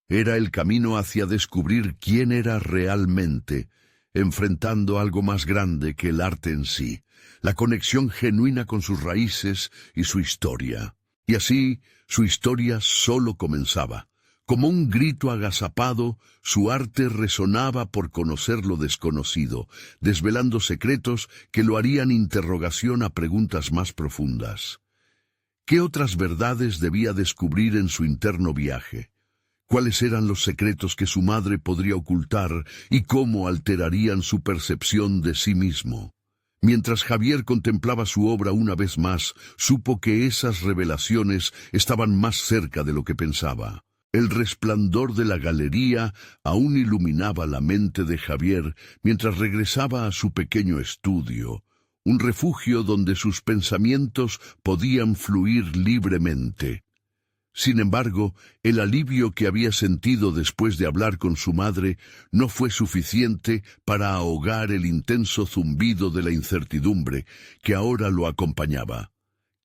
Era el camino hacia descubrir quién era realmente, enfrentando algo más grande que el arte en sí, la conexión genuina con sus raíces y su historia. Y así, su historia solo comenzaba. Como un grito agazapado, su arte resonaba por conocer lo desconocido, desvelando secretos que lo harían interrogación a preguntas más profundas. ¿Qué otras verdades debía descubrir en su interno viaje? ¿Cuáles eran los secretos que su madre podría ocultar y cómo alterarían su percepción de sí mismo? Mientras Javier contemplaba su obra una vez más, supo que esas revelaciones estaban más cerca de lo que pensaba. El resplandor de la galería aún iluminaba la mente de Javier mientras regresaba a su pequeño estudio, un refugio donde sus pensamientos podían fluir libremente. Sin embargo, el alivio que había sentido después de hablar con su madre no fue suficiente para ahogar el intenso zumbido de la incertidumbre que ahora lo acompañaba.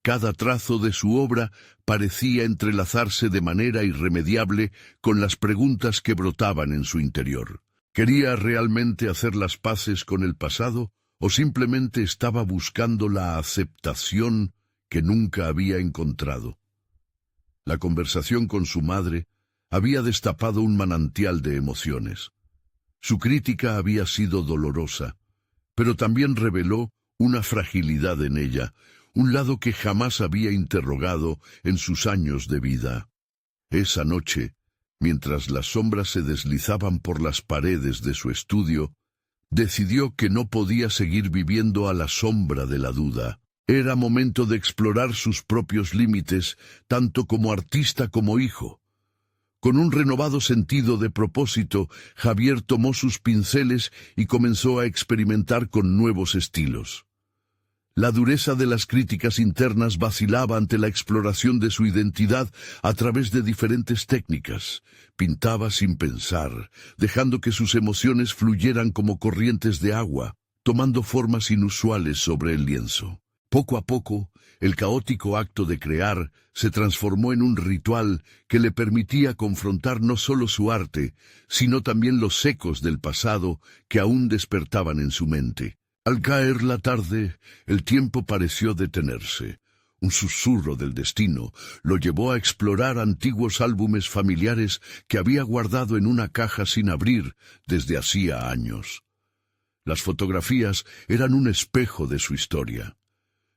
Cada trazo de su obra parecía entrelazarse de manera irremediable con las preguntas que brotaban en su interior. ¿Quería realmente hacer las paces con el pasado o simplemente estaba buscando la aceptación que nunca había encontrado? La conversación con su madre había destapado un manantial de emociones. Su crítica había sido dolorosa, pero también reveló una fragilidad en ella, un lado que jamás había interrogado en sus años de vida. Esa noche, mientras las sombras se deslizaban por las paredes de su estudio, decidió que no podía seguir viviendo a la sombra de la duda. Era momento de explorar sus propios límites, tanto como artista como hijo. Con un renovado sentido de propósito, Javier tomó sus pinceles y comenzó a experimentar con nuevos estilos. La dureza de las críticas internas vacilaba ante la exploración de su identidad a través de diferentes técnicas. Pintaba sin pensar, dejando que sus emociones fluyeran como corrientes de agua, tomando formas inusuales sobre el lienzo. Poco a poco, el caótico acto de crear se transformó en un ritual que le permitía confrontar no solo su arte, sino también los ecos del pasado que aún despertaban en su mente. Al caer la tarde, el tiempo pareció detenerse. Un susurro del destino lo llevó a explorar antiguos álbumes familiares que había guardado en una caja sin abrir desde hacía años. Las fotografías eran un espejo de su historia.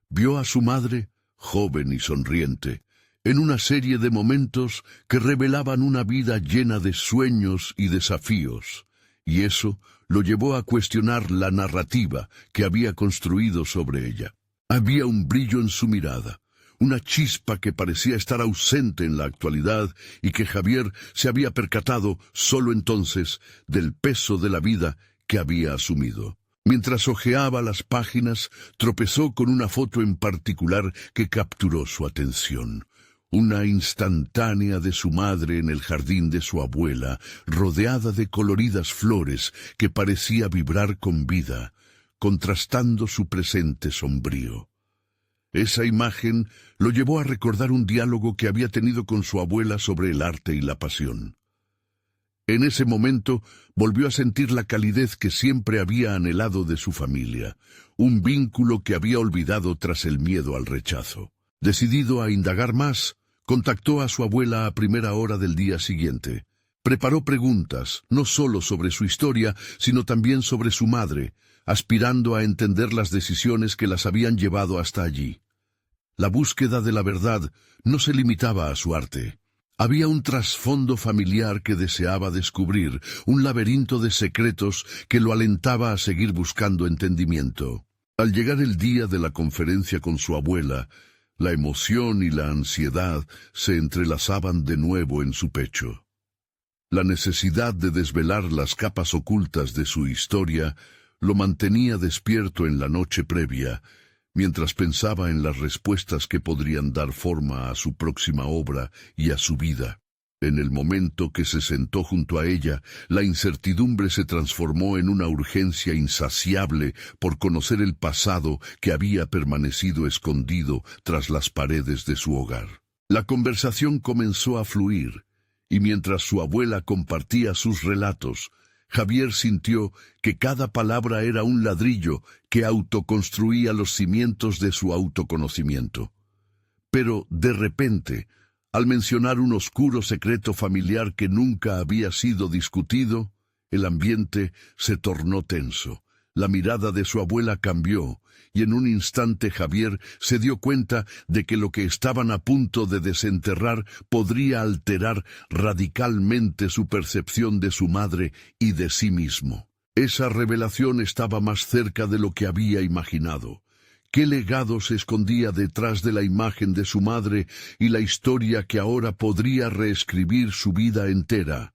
Vio a su madre, joven y sonriente, en una serie de momentos que revelaban una vida llena de sueños y desafíos, y eso lo llevó a cuestionar la narrativa que había construido sobre ella. Había un brillo en su mirada, una chispa que parecía estar ausente en la actualidad y que Javier se había percatado solo entonces del peso de la vida que había asumido. Mientras hojeaba las páginas, tropezó con una foto en particular que capturó su atención. Una instantánea de su madre en el jardín de su abuela, rodeada de coloridas flores que parecía vibrar con vida, contrastando su presente sombrío. Esa imagen lo llevó a recordar un diálogo que había tenido con su abuela sobre el arte y la pasión. En ese momento volvió a sentir la calidez que siempre había anhelado de su familia, un vínculo que había olvidado tras el miedo al rechazo. Decidido a indagar más, contactó a su abuela a primera hora del día siguiente. Preparó preguntas, no solo sobre su historia, sino también sobre su madre, aspirando a entender las decisiones que las habían llevado hasta allí. La búsqueda de la verdad no se limitaba a su arte. Había un trasfondo familiar que deseaba descubrir, un laberinto de secretos que lo alentaba a seguir buscando entendimiento. Al llegar el día de la conferencia con su abuela, la emoción y la ansiedad se entrelazaban de nuevo en su pecho. La necesidad de desvelar las capas ocultas de su historia lo mantenía despierto en la noche previa, mientras pensaba en las respuestas que podrían dar forma a su próxima obra y a su vida. En el momento que se sentó junto a ella, la incertidumbre se transformó en una urgencia insaciable por conocer el pasado que había permanecido escondido tras las paredes de su hogar. La conversación comenzó a fluir, y mientras su abuela compartía sus relatos, Javier sintió que cada palabra era un ladrillo que autoconstruía los cimientos de su autoconocimiento. Pero, de repente, al mencionar un oscuro secreto familiar que nunca había sido discutido, el ambiente se tornó tenso. La mirada de su abuela cambió, y en un instante Javier se dio cuenta de que lo que estaban a punto de desenterrar podría alterar radicalmente su percepción de su madre y de sí mismo. Esa revelación estaba más cerca de lo que había imaginado. ¿Qué legado se escondía detrás de la imagen de su madre y la historia que ahora podría reescribir su vida entera?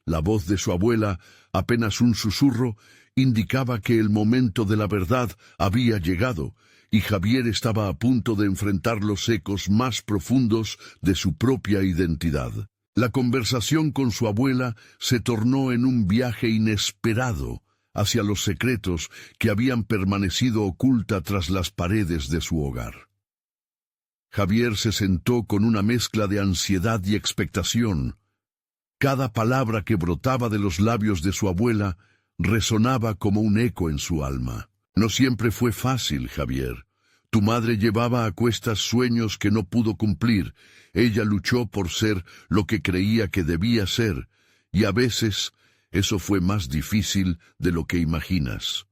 La voz de su abuela, apenas un susurro, indicaba que el momento de la verdad había llegado, y Javier estaba a punto de enfrentar los ecos más profundos de su propia identidad. La conversación con su abuela se tornó en un viaje inesperado hacia los secretos que habían permanecido oculta tras las paredes de su hogar. Javier se sentó con una mezcla de ansiedad y expectación. Cada palabra que brotaba de los labios de su abuela resonaba como un eco en su alma. No siempre fue fácil, Javier. Tu madre llevaba a cuestas sueños que no pudo cumplir. Ella luchó por ser lo que creía que debía ser, y a veces eso fue más difícil de lo que imaginas.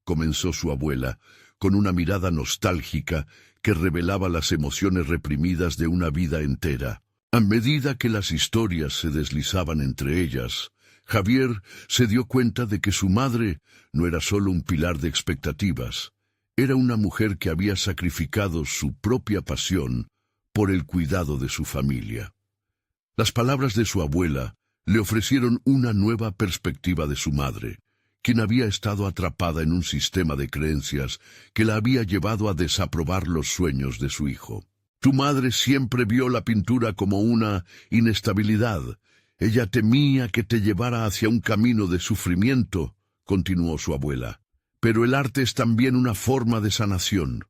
Comenzó su abuela, con una mirada nostálgica que revelaba las emociones reprimidas de una vida entera. A medida que las historias se deslizaban entre ellas, Javier se dio cuenta de que su madre no era solo un pilar de expectativas, era una mujer que había sacrificado su propia pasión por el cuidado de su familia. Las palabras de su abuela le ofrecieron una nueva perspectiva de su madre, quien había estado atrapada en un sistema de creencias que la había llevado a desaprobar los sueños de su hijo. Tu madre siempre vio la pintura como una inestabilidad. Ella temía que te llevara hacia un camino de sufrimiento, continuó su abuela. Pero el arte es también una forma de sanación.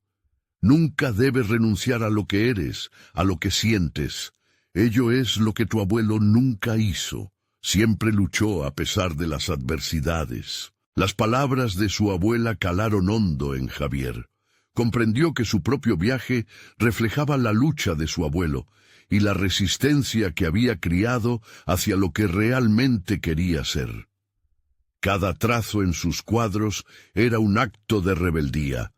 Nunca debes renunciar a lo que eres, a lo que sientes. Ello es lo que tu abuelo nunca hizo. Siempre luchó a pesar de las adversidades. Las palabras de su abuela calaron hondo en Javier. Comprendió que su propio viaje reflejaba la lucha de su abuelo y la resistencia que había criado hacia lo que realmente quería ser. Cada trazo en sus cuadros era un acto de rebeldía,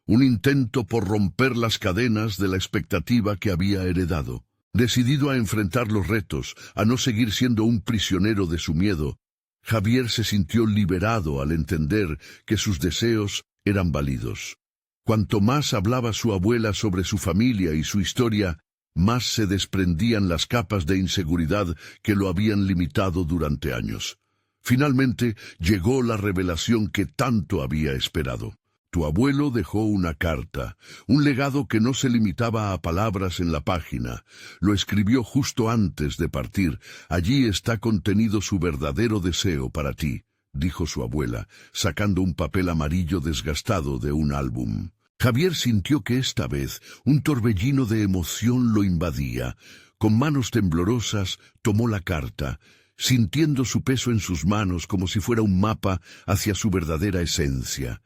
un intento por romper las cadenas de la expectativa que había heredado. Decidido a enfrentar los retos, a no seguir siendo un prisionero de su miedo, Javier se sintió liberado al entender que sus deseos eran válidos. Cuanto más hablaba su abuela sobre su familia y su historia, más se desprendían las capas de inseguridad que lo habían limitado durante años. Finalmente llegó la revelación que tanto había esperado. Tu abuelo dejó una carta, un legado que no se limitaba a palabras en la página. Lo escribió justo antes de partir. Allí está contenido su verdadero deseo para ti, dijo su abuela, sacando un papel amarillo desgastado de un álbum. Javier sintió que esta vez un torbellino de emoción lo invadía. Con manos temblorosas tomó la carta, sintiendo su peso en sus manos como si fuera un mapa hacia su verdadera esencia.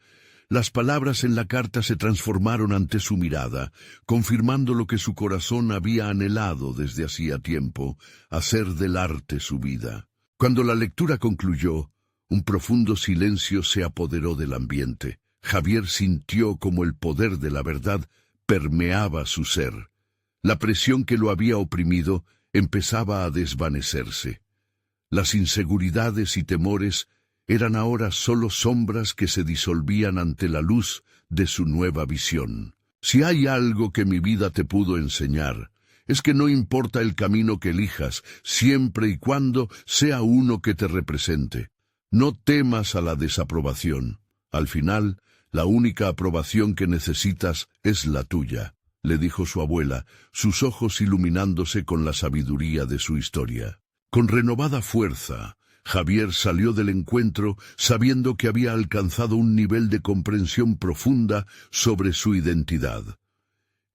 Las palabras en la carta se transformaron ante su mirada, confirmando lo que su corazón había anhelado desde hacía tiempo, hacer del arte su vida. Cuando la lectura concluyó, un profundo silencio se apoderó del ambiente. Javier sintió como el poder de la verdad permeaba su ser. La presión que lo había oprimido empezaba a desvanecerse. Las inseguridades y temores eran ahora solo sombras que se disolvían ante la luz de su nueva visión. Si hay algo que mi vida te pudo enseñar, es que no importa el camino que elijas, siempre y cuando sea uno que te represente. No temas a la desaprobación. Al final, la única aprobación que necesitas es la tuya, le dijo su abuela, sus ojos iluminándose con la sabiduría de su historia. Con renovada fuerza, Javier salió del encuentro sabiendo que había alcanzado un nivel de comprensión profunda sobre su identidad.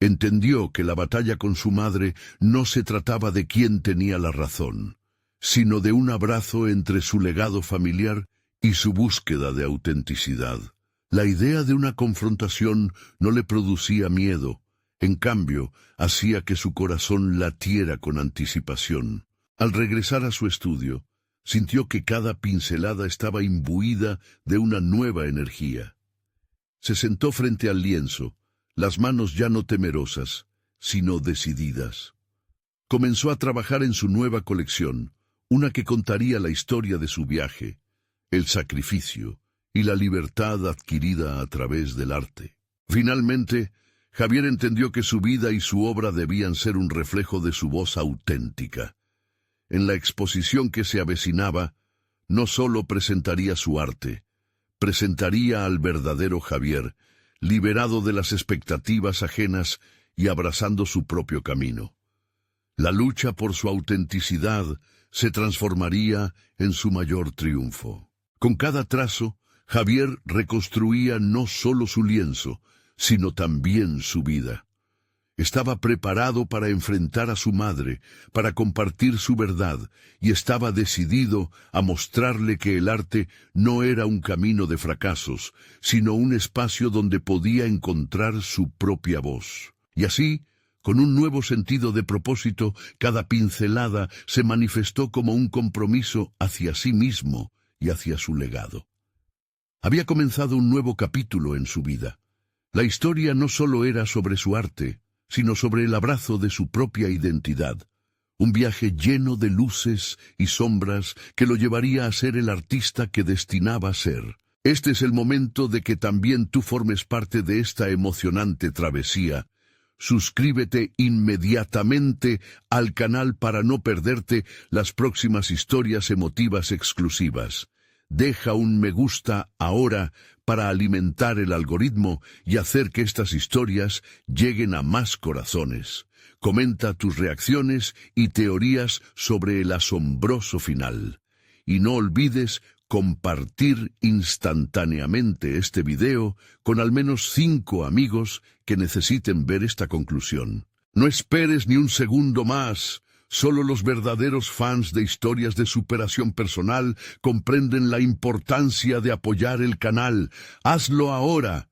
Entendió que la batalla con su madre no se trataba de quién tenía la razón, sino de un abrazo entre su legado familiar y su búsqueda de autenticidad. La idea de una confrontación no le producía miedo, en cambio, hacía que su corazón latiera con anticipación. Al regresar a su estudio, sintió que cada pincelada estaba imbuida de una nueva energía. Se sentó frente al lienzo, las manos ya no temerosas, sino decididas. Comenzó a trabajar en su nueva colección, una que contaría la historia de su viaje, el sacrificio y la libertad adquirida a través del arte. Finalmente, Javier entendió que su vida y su obra debían ser un reflejo de su voz auténtica. En la exposición que se avecinaba, no solo presentaría su arte, presentaría al verdadero Javier, liberado de las expectativas ajenas y abrazando su propio camino. La lucha por su autenticidad se transformaría en su mayor triunfo. Con cada trazo, Javier reconstruía no solo su lienzo, sino también su vida. Estaba preparado para enfrentar a su madre, para compartir su verdad, y estaba decidido a mostrarle que el arte no era un camino de fracasos, sino un espacio donde podía encontrar su propia voz. Y así, con un nuevo sentido de propósito, cada pincelada se manifestó como un compromiso hacia sí mismo y hacia su legado. Había comenzado un nuevo capítulo en su vida. La historia no solo era sobre su arte, sino sobre el abrazo de su propia identidad. Un viaje lleno de luces y sombras que lo llevaría a ser el artista que destinaba a ser. Este es el momento de que también tú formes parte de esta emocionante travesía. Suscríbete inmediatamente al canal para no perderte las próximas historias emotivas exclusivas. Deja un me gusta ahora para alimentar el algoritmo y hacer que estas historias lleguen a más corazones. Comenta tus reacciones y teorías sobre el asombroso final. Y no olvides compartir instantáneamente este video con al menos 5 amigos que necesiten ver esta conclusión. No esperes ni un segundo más. Solo los verdaderos fans de historias de superación personal comprenden la importancia de apoyar el canal. Hazlo ahora.